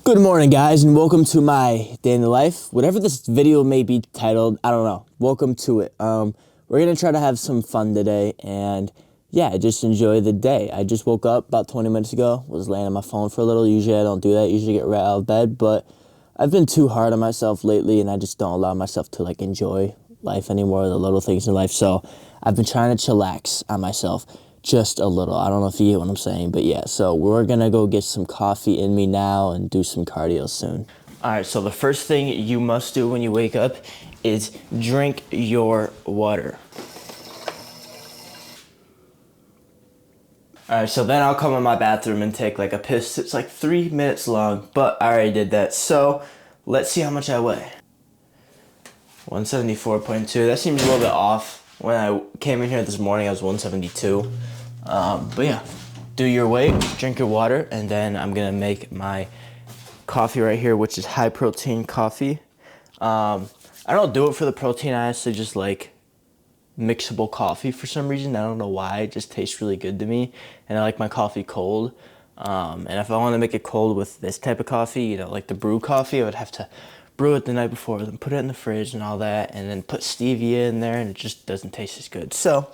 Good morning, guys, and welcome to my day in the life. Whatever this video may be titled, I don't know. Welcome to it. We're gonna try to have some fun today, and yeah, just enjoy the day. I just woke up about 20 minutes ago. Was laying on my phone for a little. Usually I don't do that. Usually get right out of bed, but I've been too hard on myself lately, and I just don't allow myself to like enjoy life anymore, the little things in life. So I've been trying to chillax on myself just a little. I don't know if you get what I'm saying, but yeah, so we're gonna go get some coffee in me now and do some cardio soon. All right, so the first thing you must do when you wake up is drink your water. All right, so then I'll come in my bathroom and take like a piss. It's like 3 minutes long, but I already did that. So let's see how much I weigh. 174.2, that seems a little bit off. When I came in here this morning, I was 172. But yeah, do your weight, drink your water, and then I'm gonna make my coffee right here, which is high protein coffee. I don't do it for the protein. I actually just like mixable coffee for some reason. I don't know why. It just tastes really good to me, and I like my coffee cold. And if I want to make it cold with this type of coffee, you know, like the brew coffee, I would have to brew it the night before, then put it in the fridge and all that, and then put stevia in there, and it just doesn't taste as good. So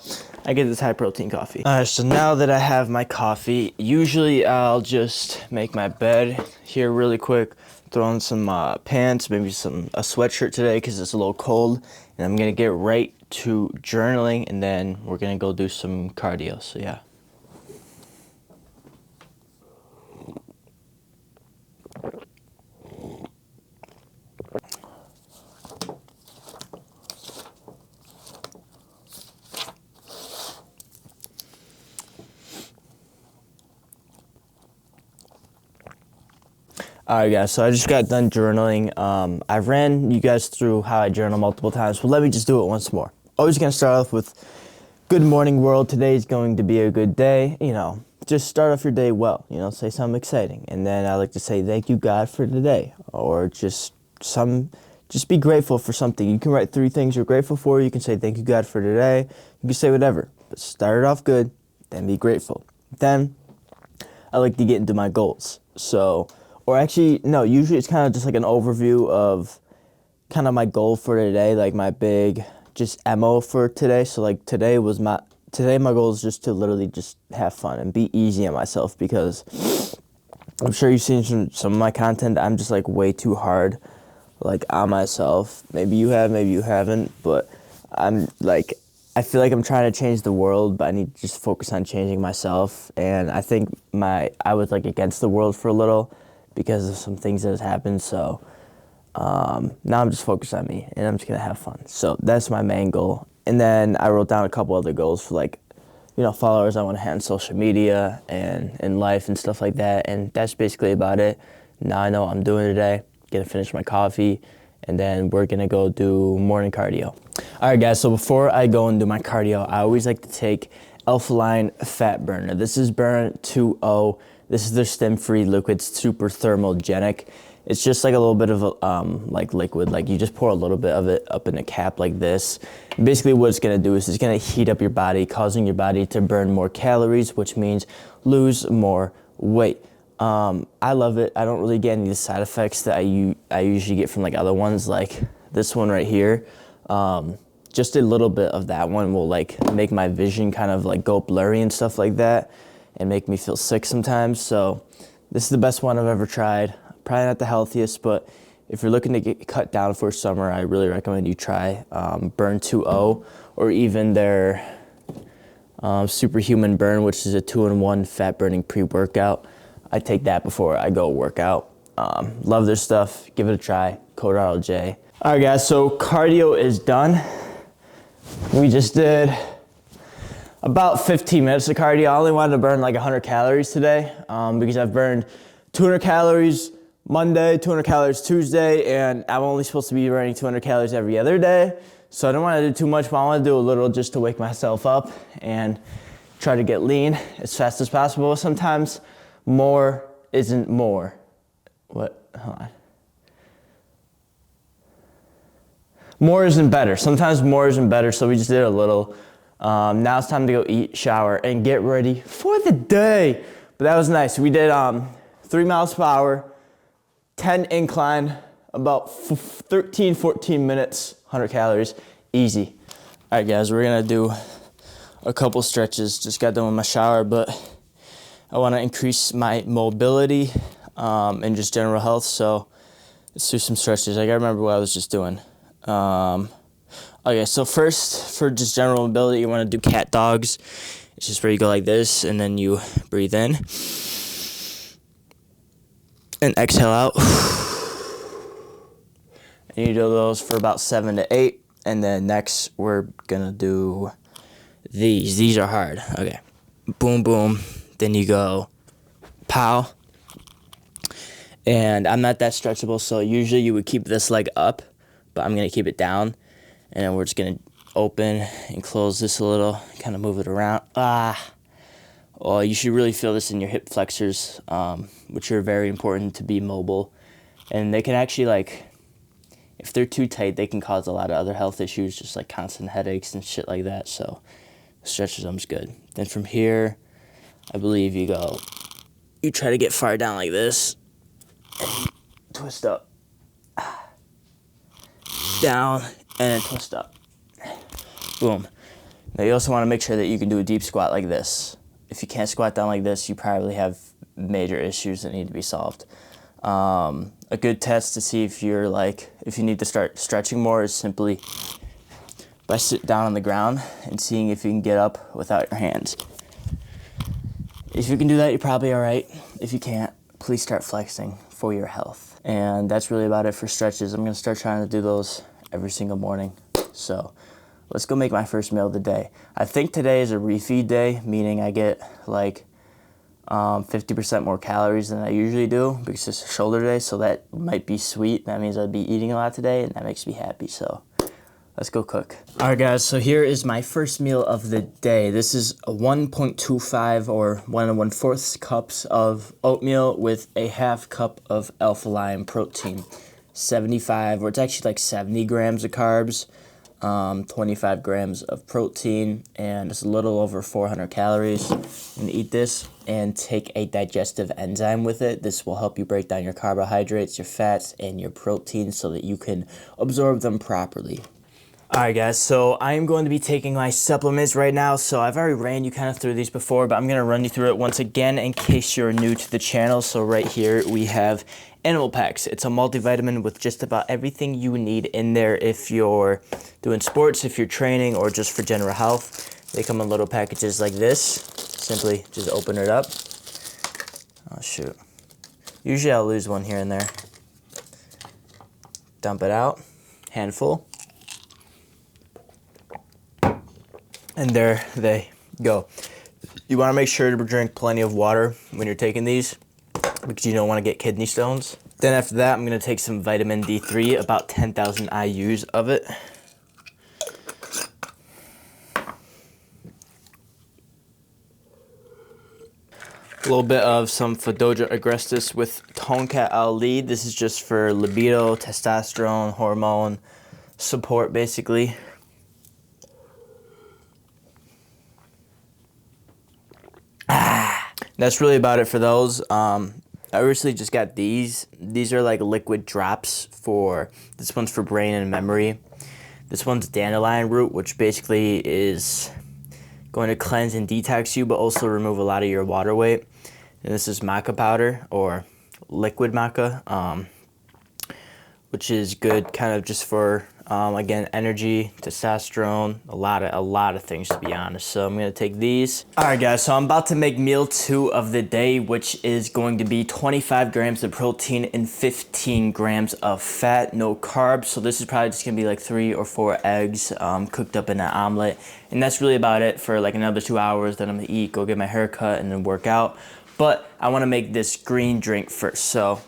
I get this high protein coffee. All right, so now that I have my coffee, usually I'll just make my bed here really quick, throw on some pants, maybe a sweatshirt today because it's a little cold, and I'm gonna get right to journaling, and then we're gonna go do some cardio. So yeah. Alright guys, so I just got done journaling. I ran you guys through how I journal multiple times, but let me just do it once more. Always gonna start off with good morning world. Today is going to be a good day. You know, just start off your day well, you know, say something exciting. And then I like to say thank you God for today, or just be grateful for something. You can write 3 things you're grateful for. You can say thank you God for today. You can say whatever, but start it off good, then be grateful. Then I like to get into my goals. So, or actually, no, usually it's kind of just like an overview of kind of my goal for today, like my big just MO for today. So like today my goal is just to literally just have fun and be easy on myself, because I'm sure you've seen some of my content. I'm just like way too hard like on myself. Maybe you have, maybe you haven't, but I feel like I'm trying to change the world, but I need to just focus on changing myself. And I think I was like against the world for a little because of some things that has happened. So now I'm just focused on me, and I'm just gonna have fun. So that's my main goal. And then I wrote down a couple other goals for like, you know, followers I want to have on social media and in life and stuff like that. And that's basically about it. Now I know what I'm doing today. Gonna finish my coffee, and then we're gonna go do morning cardio. All right, guys, so before I go and do my cardio, I always like to take Alphaline Fat Burner. This is Burn 2.0. This is their stem-free liquid, super thermogenic. It's just like a little bit of a, like liquid, like you just pour a little bit of it up in a cap like this. Basically what it's gonna do is it's gonna heat up your body, causing your body to burn more calories, which means lose more weight. I love it. I don't really get any of the side effects that I usually get from like other ones, like this one right here. Just a little bit of that one will like make my vision kind of like go blurry and stuff like that, and make me feel sick sometimes. So this is the best one I've ever tried. Probably not the healthiest, but if you're looking to get cut down for summer, I really recommend you try Burn 2.0, or even their Superhuman Burn, which is a 2-in-1 fat burning pre-workout. I take that before I go work out. Love their stuff. Give it a try. Code RLJ. All right, guys, so cardio is done. We just did about 15 minutes of cardio. I only wanted to burn like 100 calories today because I've burned 200 calories Monday, 200 calories Tuesday, and I'm only supposed to be burning 200 calories every other day. So I don't want to do too much, but I want to do a little just to wake myself up and try to get lean as fast as possible. Sometimes more isn't more. What? Hold on. More isn't better. Sometimes more isn't better, so we just did a little. Now it's time to go eat, shower, and get ready for the day. But that was nice. We did 3 miles per hour, 10 incline, about 13, 14 minutes, 100 calories, easy. All right, guys, we're gonna do a couple stretches. Just got done with my shower, but I wanna increase my mobility and just general health, so let's do some stretches. I gotta remember what I was just doing. Okay, so first, for just general mobility, you wanna do cat dogs. It's just where you go like this, and then you breathe in, and exhale out. And you do those for about 7 to 8. And then next, we're gonna do these. These are hard. Okay. Boom, boom. Then you go pow. And I'm not that stretchable, so usually you would keep this leg up, but I'm gonna keep it down. And then we're just gonna open and close this a little, kind of move it around. Oh, you should really feel this in your hip flexors, which are very important to be mobile. And they can actually, like, if they're too tight, they can cause a lot of other health issues, just like constant headaches and shit like that. So stretches them's good. Then from here, I believe you try to get far down like this, and twist up, down, and then twist up. Boom. Now you also want to make sure that you can do a deep squat like this. If you can't squat down like this, you probably have major issues that need to be solved. A good test to see if if you need to start stretching more is simply by sitting down on the ground and seeing if you can get up without your hands. If you can do that, you're probably all right. If you can't, please start flexing for your health. And that's really about it for stretches. I'm gonna start trying to do those every single morning. So let's go make my first meal of the day. I think today is a refeed day, meaning I get like 50% more calories than I usually do because it's a shoulder day, so that might be sweet. That means I'll be eating a lot today, and that makes me happy, so let's go cook. All right, guys, so here is my first meal of the day. This is a 1.25 or 1 1/4 cups of oatmeal with a half cup of alpha-lion protein. 75, or it's actually like 70 grams of carbs, 25 grams of protein, and it's a little over 400 calories. I'm gonna eat this and take a digestive enzyme with it. This will help you break down your carbohydrates, your fats, and your protein so that you can absorb them properly. All right, guys, so I'm going to be taking my supplements right now. So I've already ran you kind of through these before, but I'm gonna run you through it once again in case you're new to the channel. So right here we have Animal Packs. It's a multivitamin with just about everything you need in there if you're doing sports, if you're training, or just for general health. They come in little packages like this. Simply just open it up. Oh, shoot. Usually I'll lose one here and there. Dump it out. Handful. And there they go. You want to make sure to drink plenty of water when you're taking these because you don't want to get kidney stones. Then after that, I'm going to take some vitamin D3, about 10,000 IUs of it. A little bit of some Phaedodra agrestis with Tonkat al-Lead. This is just for libido, testosterone, hormone support, basically. That's really about it for those. I recently just got these. These are like liquid drops for, this one's for brain and memory. This one's dandelion root, which basically is going to cleanse and detox you, but also remove a lot of your water weight. And this is maca powder, or liquid maca, which is good kind of just for, again, energy, testosterone, a lot of things, to be honest. So I'm gonna take these. All right, guys, so I'm about to make meal 2 of the day, which is going to be 25 grams of protein and 15 grams of fat, no carbs. So this is probably just gonna be like 3 or 4 eggs cooked up in an omelet. And that's really about it for like another 2 hours. Then I'm gonna eat, go get my hair cut, and then work out. But I wanna make this green drink first. So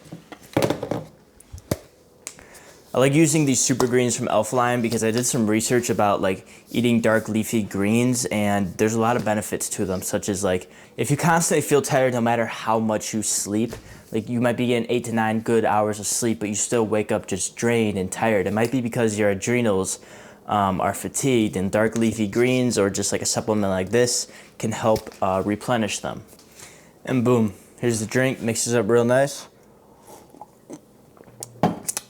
I like using these super greens from Alpha-Lion because I did some research about like eating dark leafy greens, and there's a lot of benefits to them, such as like if you constantly feel tired no matter how much you sleep, like you might be getting 8 to 9 good hours of sleep, but you still wake up just drained and tired. It might be because your adrenals are fatigued, and dark leafy greens or just like a supplement like this can help replenish them. And boom, here's the drink, mixes up real nice.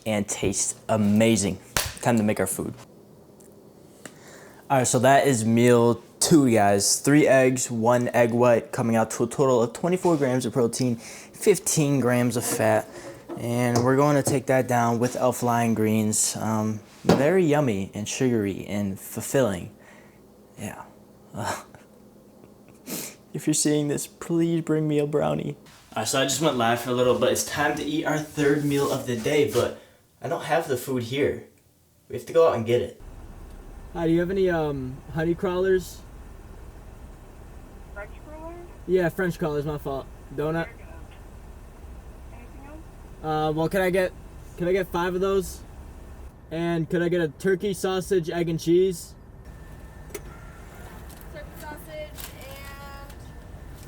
and tastes amazing. Time to make our food. All right, so that is meal 2, guys. 3 eggs, 1 egg white, coming out to a total of 24 grams of protein, 15 grams of fat. And we're going to take that down with Elf-Lion greens. Very yummy and sugary and fulfilling. Yeah. If you're seeing this, please bring me a brownie. All right, so I just went live for a little, but it's time to eat our 3rd meal of the day, but I don't have the food here. We have to go out and get it. Hi, do you have any honey crawlers? French crawlers? Yeah, French crawlers, my fault. Donut. Anything else? Well, can I get 5 of those? And could I get a turkey, sausage, egg, and cheese? Turkey sausage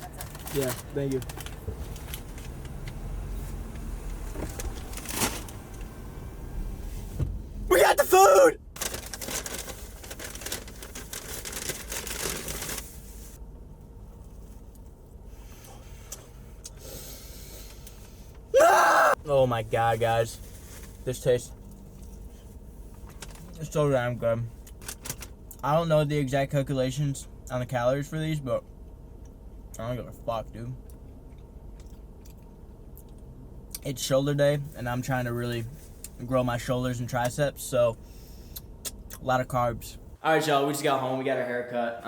and that's it. Yeah, thank you. We got the food! Oh my god, guys. This tastes so damn good. I don't know the exact calculations on the calories for these, but I don't give a fuck, dude. It's shoulder day, and I'm trying to really grow my shoulders and triceps, so a lot of carbs. All right, y'all, we just got home. We got our haircut.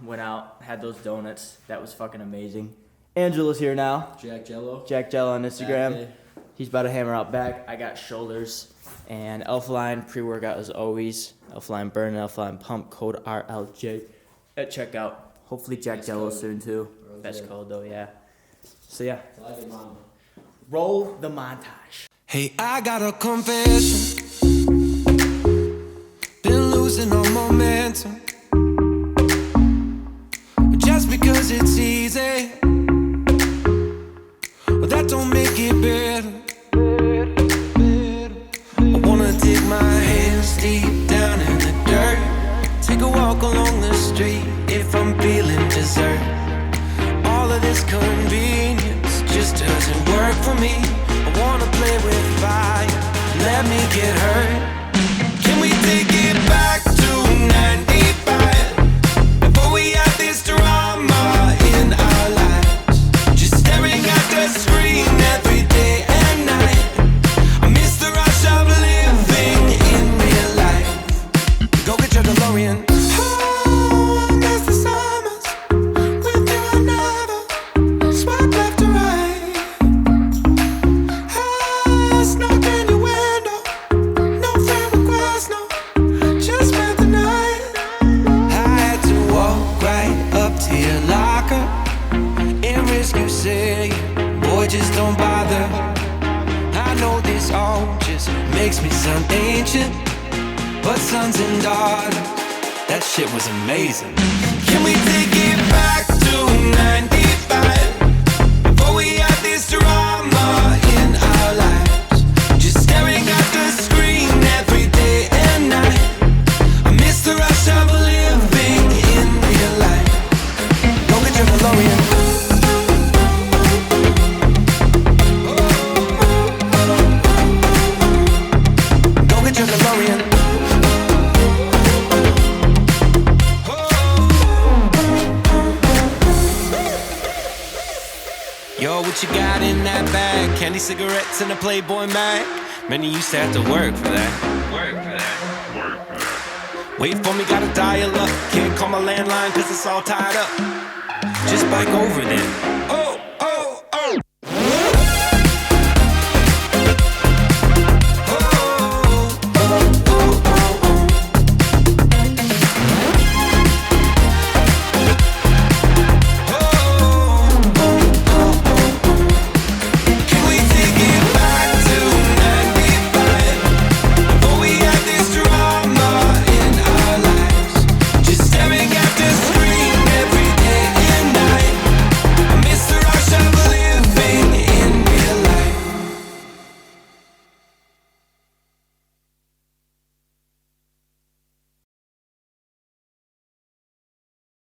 Went out, had those donuts. That was fucking amazing. Angela's here now. Jack Jello. Jack Jello on Instagram. He's about to hammer out back. I got shoulders. And Elf-Lion pre-workout as always. Elf-Lion Burn and Elf-Lion Pump. Code RLJ at checkout. Hopefully Jack Jello soon too. Best code though, yeah. So yeah. Roll the montage. Hey, I got a confession. Been losing all momentum. Just because it's easy, but that don't make it better. I wanna dig my hands deep down in the dirt. Take a walk along the street if I'm feeling dessert. All of this convenience just doesn't work for me. I wanna play with fire, let me get hurt. Can we take it back to 95? Before we had this drama in our lives, just staring at the screen every day and night. I miss the rush of living in real life. Go get your DeLorean. Oh, I miss the summers with you and never swipe left to right. I snuck in your window, no friend request, no, just spent the night. I had to walk right up to your locker and risk you saying, boy, just don't bother. I know this all just makes me sound ancient, but sons and daughters, that shit was amazing. Can we take it back to 95? Before we had this drama in our lives, just staring at the screen every day and night. I miss the rush of living in real life. Go get your DeLorean. Go get your DeLorean. Yo, what you got in that bag? Candy, cigarettes, and a Playboy mag. Many used to have to work for that. Wait for me, gotta dial up. Can't call my landline cause it's all tied up. Just bike over then. Oh, oh, oh.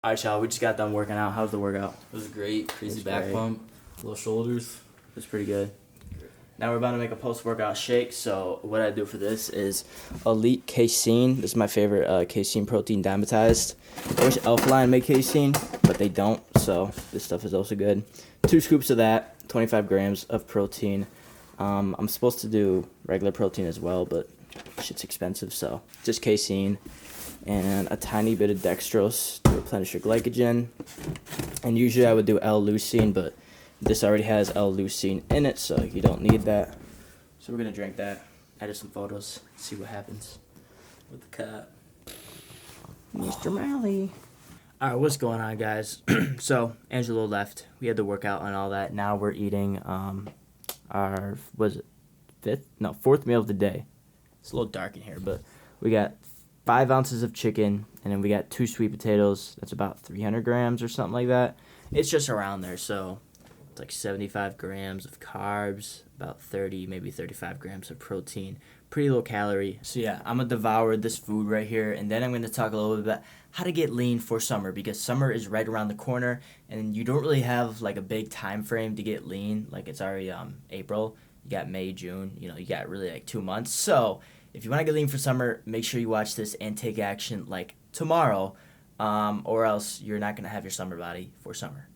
All right, y'all, we just got done working out. How's the workout? It was great. Crazy It was back great. pump, little shoulders. It was pretty good. Now we're about to make a post-workout shake. So what I do for this is Elite Casein. This is my favorite casein protein dimetized. I wish Alphaline made casein, but they don't. So this stuff is also good. 2 scoops of that, 25 grams of protein. I'm supposed to do regular protein as well, but shit's expensive. So just casein and a tiny bit of dextrose to replenish your glycogen. And usually I would do L-leucine, but this already has L-leucine in it, so you don't need that. So we're gonna drink that. Edit some photos, see what happens with the cup. Mr. Malley. All right, what's going on, guys? So Angelo left. We had to work out and all that. Now we're eating our fourth meal of the day. It's a little dark in here, but we got 5 ounces of chicken, and then we got 2 sweet potatoes. That's about 300 grams or something like that. It's just around there, so it's like 75 grams of carbs, about 30, maybe 35 grams of protein. Pretty low calorie. So yeah, I'm gonna devour this food right here, and then I'm gonna talk a little bit about how to get lean for summer, because summer is right around the corner, and you don't really have like a big time frame to get lean. Like it's already April. You got May, June. You got really like 2 months. So if you want to get lean for summer, make sure you watch this and take action like tomorrow, or else you're not gonna have your summer body for summer.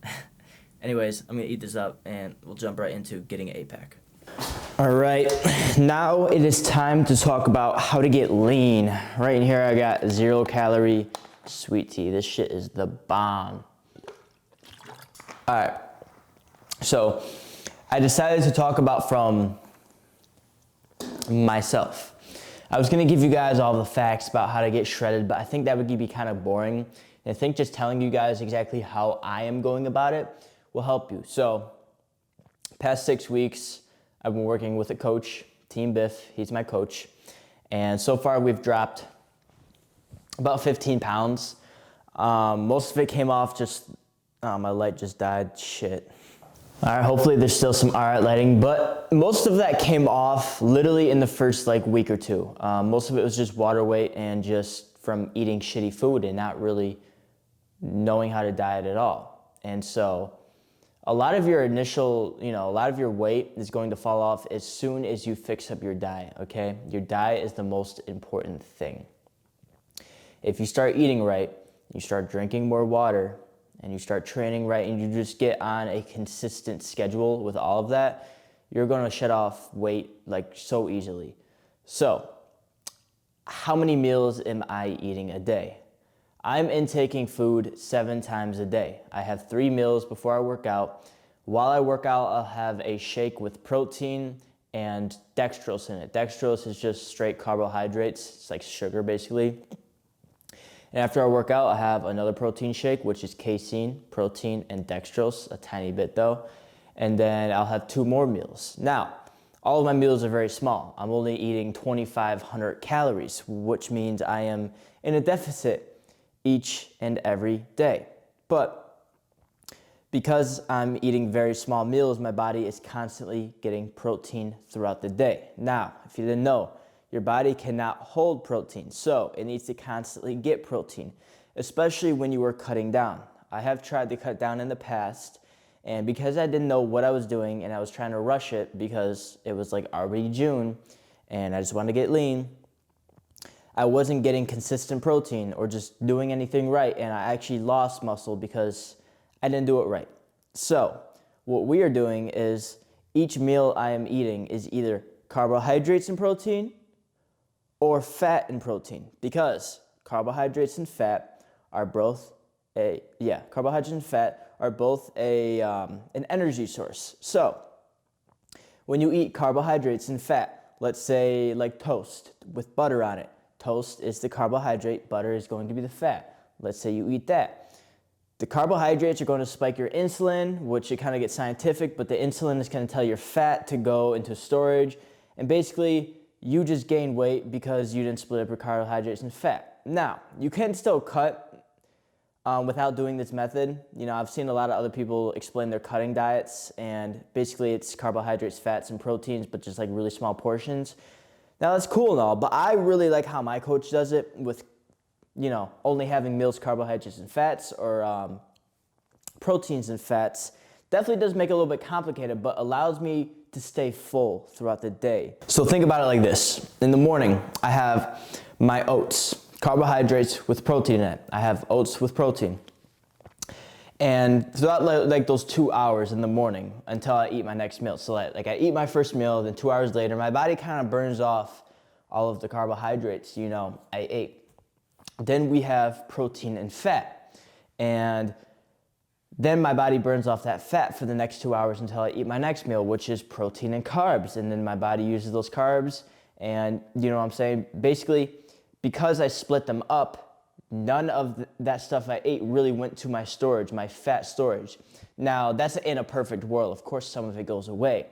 Anyways, I'm going to eat this up, and we'll jump right into getting an 8-pack. All right, now it is time to talk about how to get lean. Right in here, I got 0-calorie sweet tea. This shit is the bomb. All right, so I decided to talk about from myself. I was going to give you guys all the facts about how to get shredded, but I think that would be kind of boring. And I think just telling you guys exactly how I am going about it will help you. So, past 6 weeks, I've been working with a coach, Team Biff. He's my coach. And so far, we've dropped about 15 pounds. Most of it came off just, my light just died, shit. All right, hopefully there's still some lighting, but most of that came off literally in the first like week or two. Most of it was just water weight and just from eating shitty food and not really knowing how to diet at all. And so a lot of your initial, a lot of your weight is going to fall off as soon as you fix up your diet, okay? Your diet is the most important thing. If you start eating right, you start drinking more water, and you start training right, and you just get on a consistent schedule with all of that, you're gonna shed off weight like so easily. So, how many meals am I eating a day? I'm intaking food 7 times a day. I have 3 meals before I work out. While I work out, I'll have a shake with protein and dextrose in it. Dextrose is just straight carbohydrates. It's like sugar, basically. And after I work out, I have another protein shake, which is casein, protein, and dextrose, a tiny bit though. And then I'll have 2 more meals. Now, all of my meals are very small. I'm only eating 2,500 calories, which means I am in a deficit each and every day. But because I'm eating very small meals, my body is constantly getting protein throughout the day. Now, if you didn't know, your body cannot hold protein, so it needs to constantly get protein, especially when you are cutting down. I have tried to cut down in the past, and because I didn't know what I was doing and I was trying to rush it because it was like already June and I just wanted to get lean, I wasn't getting consistent protein or just doing anything right, and I actually lost muscle because I didn't do it right. So what we are doing is each meal I am eating is either carbohydrates and protein or fat and protein, because carbohydrates and fat are both an energy source. So when you eat carbohydrates and fat, let's say like toast with butter on it, toast is the carbohydrate, butter is going to be the fat. Let's say you eat that. The carbohydrates are going to spike your insulin, which it kind of gets scientific, but the insulin is going to tell your fat to go into storage. And basically, you just gain weight because you didn't split up your carbohydrates and fat. Now, you can still cut without doing this method. I've seen a lot of other people explain their cutting diets, and basically it's carbohydrates, fats, and proteins, but just like really small portions. Now, that's cool and all, but I really like how my coach does it with, only having meals, carbohydrates, and fats, or proteins and fats. Definitely does make it a little bit complicated, but allows me to stay full throughout the day. So think about it like this. In the morning, I have my oats, carbohydrates with protein in it. I have oats with protein. And throughout like those 2 hours in the morning until I eat my next meal. So like I eat my first meal, then 2 hours later, my body kind of burns off all of the carbohydrates, you know, I ate. Then we have protein and fat. And then my body burns off that fat for the next 2 hours until I eat my next meal, which is protein and carbs. And then my body uses those carbs. And you know what I'm saying? Basically, because I split them up, none of that stuff I ate really went to my storage, my fat storage. Now, that's in a perfect world. Of course, some of it goes away.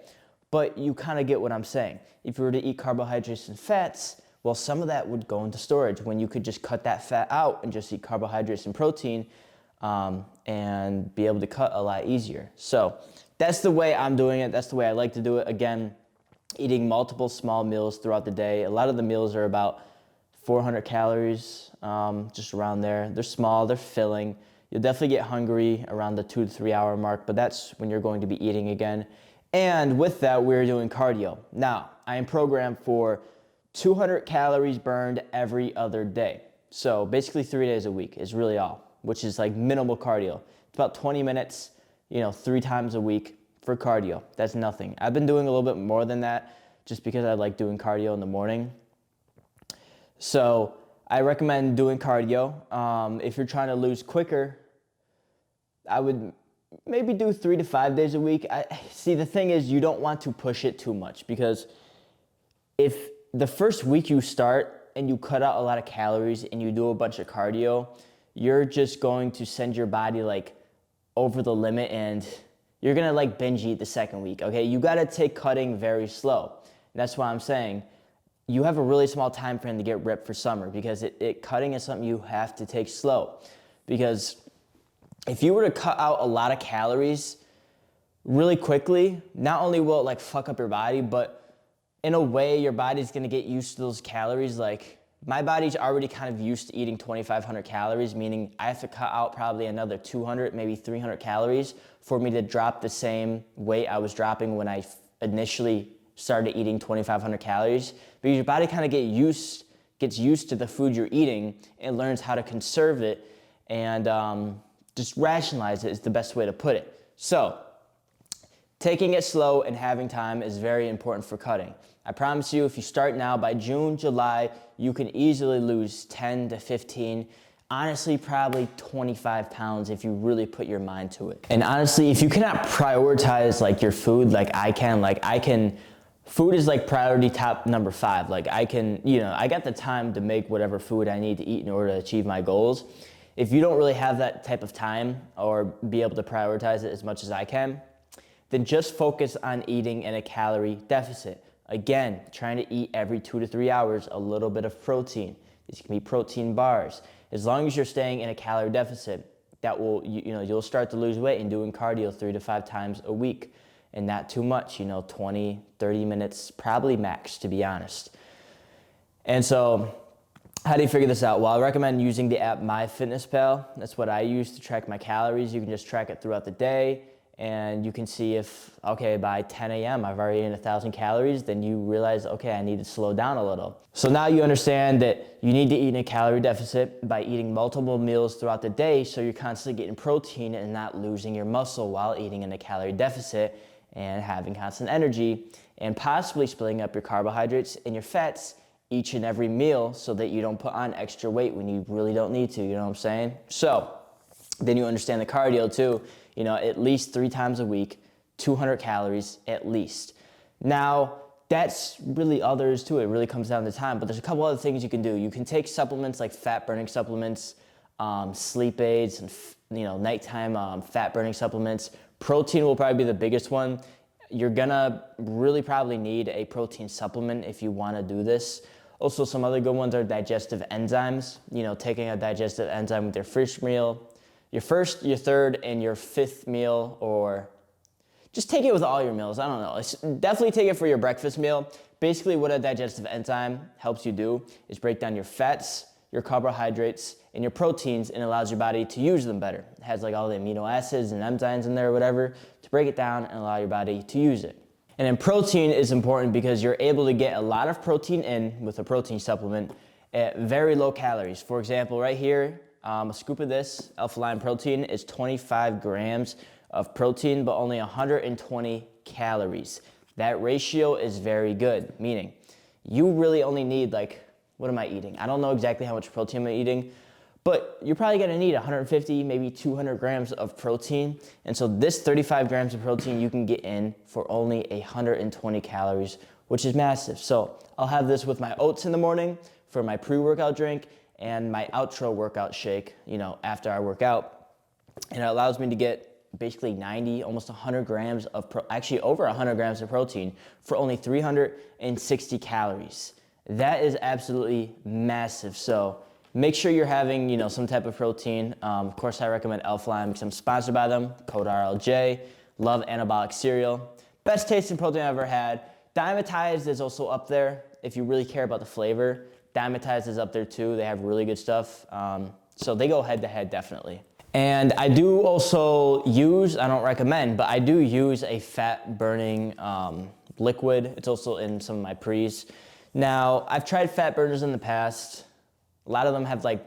But you kind of get what I'm saying. If you were to eat carbohydrates and fats, well, some of that would go into storage when you could just cut that fat out and just eat carbohydrates and protein and be able to cut a lot easier. So that's the way I'm doing it. That's the way I like to do it. Again, eating multiple small meals throughout the day. A lot of the meals are about 400 calories, just around there. They're small, they're filling. You'll definitely get hungry around the 2 to 3 hour mark, but that's when you're going to be eating again. And with that, we're doing cardio. Now, I am programmed for 200 calories burned every other day. So basically 3 days a week is really all, which is like minimal cardio. It's about 20 minutes, you know, 3 times a week for cardio. That's nothing. I've been doing a little bit more than that just because I like doing cardio in the morning. So I recommend doing cardio. If you're trying to lose quicker, I would maybe do 3 to 5 days a week. See, the thing is, you don't want to push it too much, because if the first week you start and you cut out a lot of calories and you do a bunch of cardio, you're just going to send your body like over the limit, and you're gonna like binge eat the second week. Okay, you gotta take cutting very slow. And that's why I'm saying you have a really small time frame to get ripped for summer, because cutting is something you have to take slow. Because if you were to cut out a lot of calories really quickly, not only will it like fuck up your body, but in a way your body's gonna get used to those calories. Like my body's already kind of used to eating 2,500 calories, meaning I have to cut out probably another 200, maybe 300 calories for me to drop the same weight I was dropping when I initially started eating 2,500 calories, because your body kind of gets used to the food you're eating and learns how to conserve it and just rationalize it is the best way to put it. So taking it slow and having time is very important for cutting. I promise you, if you start now, by June, July, you can easily lose 10 to 15, honestly, probably 25 pounds if you really put your mind to it. And honestly, if you cannot prioritize like your food like I can, food is like priority top number 5. Like I got the time to make whatever food I need to eat in order to achieve my goals. If you don't really have that type of time or be able to prioritize it as much as I can, then just focus on eating in a calorie deficit. Again, trying to eat every 2 to 3 hours a little bit of protein. These can be protein bars. As long as you're staying in a calorie deficit, that will, you'll start to lose weight and doing cardio 3 to 5 times a week. And not too much, 20, 30 minutes, probably max, to be honest. And so, how do you figure this out? Well, I recommend using the app MyFitnessPal. That's what I use to track my calories. You can just track it throughout the day, and you can see if, okay, by 10 a.m. I've already eaten 1,000 calories, then you realize, okay, I need to slow down a little. So now you understand that you need to eat in a calorie deficit by eating multiple meals throughout the day, so you're constantly getting protein and not losing your muscle while eating in a calorie deficit and having constant energy, and possibly splitting up your carbohydrates and your fats each and every meal so that you don't put on extra weight when you really don't need to, you know what I'm saying? So then you understand the cardio too, at least 3 times a week, 200 calories at least. Now, that's really all there is to it. It really comes down to time, but there's a couple other things you can do. You can take supplements like fat burning supplements, sleep aids, and nighttime fat burning supplements. Protein will probably be the biggest one. You're gonna really probably need a protein supplement if you wanna do this. Also, some other good ones are digestive enzymes. Taking a digestive enzyme with your first meal, your first, your third, and your 5th meal, or just take it with all your meals. I don't know. Definitely take it for your breakfast meal. Basically, what a digestive enzyme helps you do is break down your fats, your carbohydrates, and your proteins, and allows your body to use them better. It has like all the amino acids and enzymes in there or whatever to break it down and allow your body to use it. And then protein is important because you're able to get a lot of protein in with a protein supplement at very low calories. For example, right here, a scoop of this alpha-lion protein is 25 grams of protein, but only 120 calories. That ratio is very good, meaning you really only need like, what am I eating? I don't know exactly how much protein I'm eating, but you're probably gonna need 150, maybe 200 grams of protein. And so this 35 grams of protein you can get in for only 120 calories, which is massive. So I'll have this with my oats in the morning for my pre-workout drink and my outro workout shake, you know, after I work out. And it allows me to get basically 90, almost 100 grams of, actually over 100 grams of protein for only 360 calories. That is absolutely massive. So make sure you're having, you know, some type of protein. Of course, I recommend Alpha-Lion because I'm sponsored by them. Code RLJ. Love anabolic cereal. Best tasting protein I've ever had. Dimetized is also up there if you really care about the flavor. Dimetized is up there too. They have really good stuff. So they go head to head definitely. And I do also use, I don't recommend, but I do use a fat burning liquid. It's also in some of my pre's. Now, I've tried fat burners in the past. A lot of them have like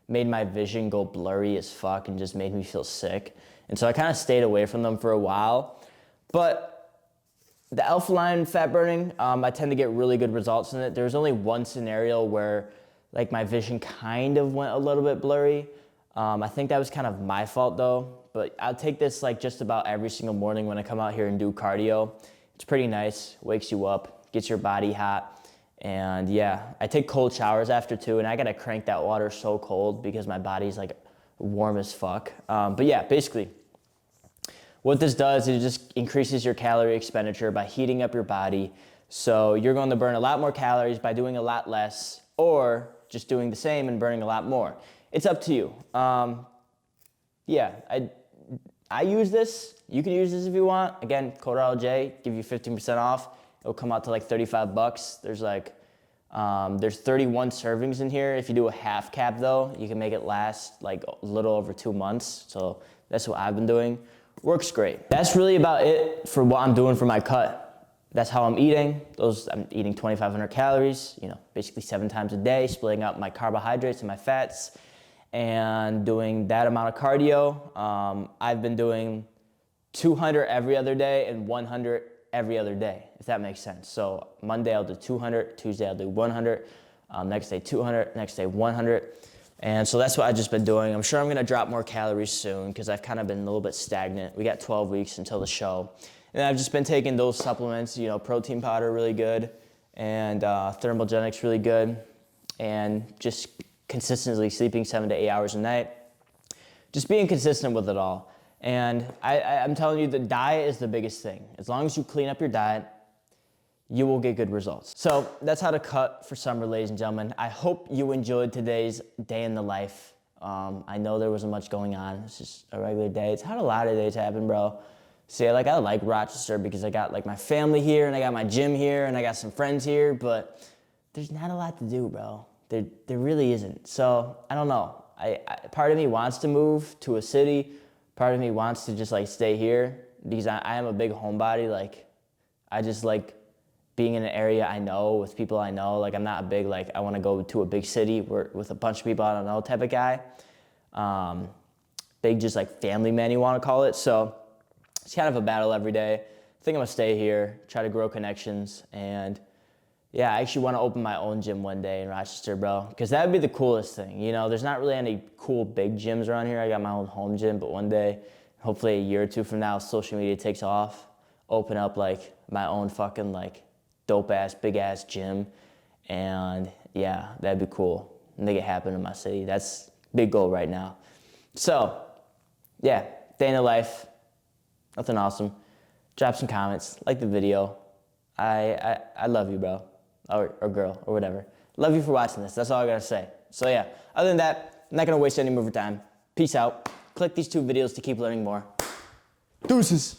made my vision go blurry as fuck and just made me feel sick. And so I kind of stayed away from them for a while. But the Alpha-Lion fat burning, I tend to get really good results in it. There's only one scenario where like my vision kind of went a little bit blurry. I think that was kind of my fault though, but I'll take this like just about every single morning when I come out here and do cardio. It's pretty nice, wakes you up, gets your body hot. And yeah, I take cold showers after too, and I gotta crank that water so cold because my body's like warm as fuck. But yeah, basically, what this does is it just increases your calorie expenditure by heating up your body. So you're going to burn a lot more calories by doing a lot less, or just doing the same and burning a lot more. It's up to you. Yeah, I use this. You can use this if you want. Again, code RLJ, give you 15% off. It'll come out to like 35 bucks. There's like, there's 31 servings in here. If you do a half cap though, you can make it last like a little over 2 months. So that's what I've been doing. Works great. That's really about it for what I'm doing for my cut. That's how I'm eating. I'm eating 2,500 calories, you know, basically 7 times a day, splitting up my carbohydrates and my fats and doing that amount of cardio. I've been doing 200 every other day and 100 every other day, if that makes sense. So Monday I'll do 200, Tuesday I'll do 100, next day 200, next day 100. And so that's what I've just been doing. I'm sure I'm gonna drop more calories soon because I've kind of been a little bit stagnant. We got 12 weeks until the show. And I've just been taking those supplements, you know, protein powder really good and thermogenics really good, and just consistently sleeping 7 to 8 hours a night. Just being consistent with it all. And I'm telling you, the diet is the biggest thing. As long as you clean up your diet, you will get good results. So that's how to cut for summer, ladies and gentlemen. I hope you enjoyed today's day in the life. I know there wasn't much going on. It's just a regular day. It's had a lot of days happen, bro. See, I like Rochester because I got like my family here and I got my gym here and I got some friends here, but there's not a lot to do, bro. There really isn't. So I don't know. Part of me wants to move to a city. Part of me wants to just like stay here because I am a big homebody. Like I just like being in an area I know with people I know. Like I'm not a big like I want to go to a big city with a bunch of people I don't know type of guy. Big just like family man you want to call it. So it's kind of a battle every day. I think I'm gonna stay here, try to grow connections, and yeah, I actually want to open my own gym one day in Rochester, bro, because that would be the coolest thing. You know, there's not really any cool big gyms around here. I got my own home gym, but one day, hopefully a year or two from now, social media takes off, open up like my own fucking like dope ass, big ass gym, and yeah, that'd be cool. Make it happen in my city. That's big goal right now. So yeah, day in the life. Nothing awesome. Drop some comments, like the video. I love you, bro, or girl, or whatever. Love you for watching this. That's all I gotta say. So yeah, other than that, I'm not gonna waste any more of your time. Peace out. Click these 2 videos to keep learning more. Deuces.